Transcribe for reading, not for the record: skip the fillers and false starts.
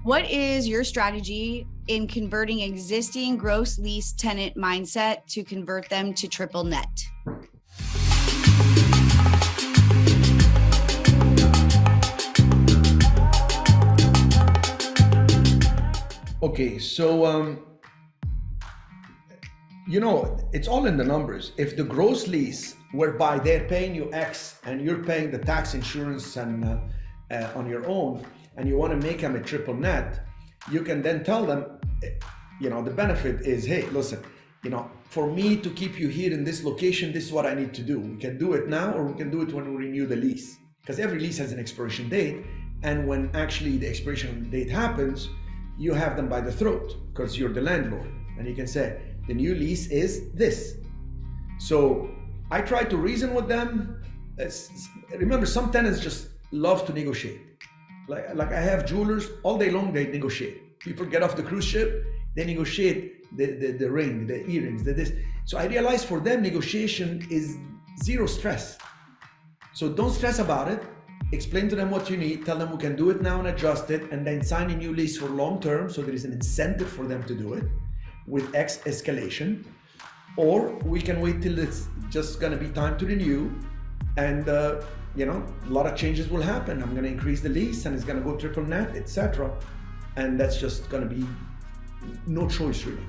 What is your strategy in converting existing gross lease tenant mindset to convert them to triple net? Okay, so it's all in the numbers. If the gross lease, whereby they're paying you X and you're paying the tax, insurance, and on your own, and you want to make them a triple net, you can then tell them, the benefit is, hey, listen, for me to keep you here in this location, this is what I need to do. We can do it now, or we can do it when we renew the lease, because every lease has an expiration date, and when actually the expiration date happens, you have them by the throat because you're the landlord, and you can say the new lease is this. So I try to reason with them. Remember, some tenants just love to negotiate. Like I have jewelers all day long, they negotiate. People get off the cruise ship, they negotiate the ring, the earrings, this. So I realize for them negotiation is zero stress. So don't stress about it. Explain to them what you need, tell them we can do it now and adjust it, and then sign a new lease for long term, so there is an incentive for them to do it with X escalation. Or we can wait till it's just gonna be time to renew, and a lot of changes will happen. I'm gonna increase the lease and it's gonna go triple net, etc. And that's just gonna be no choice really.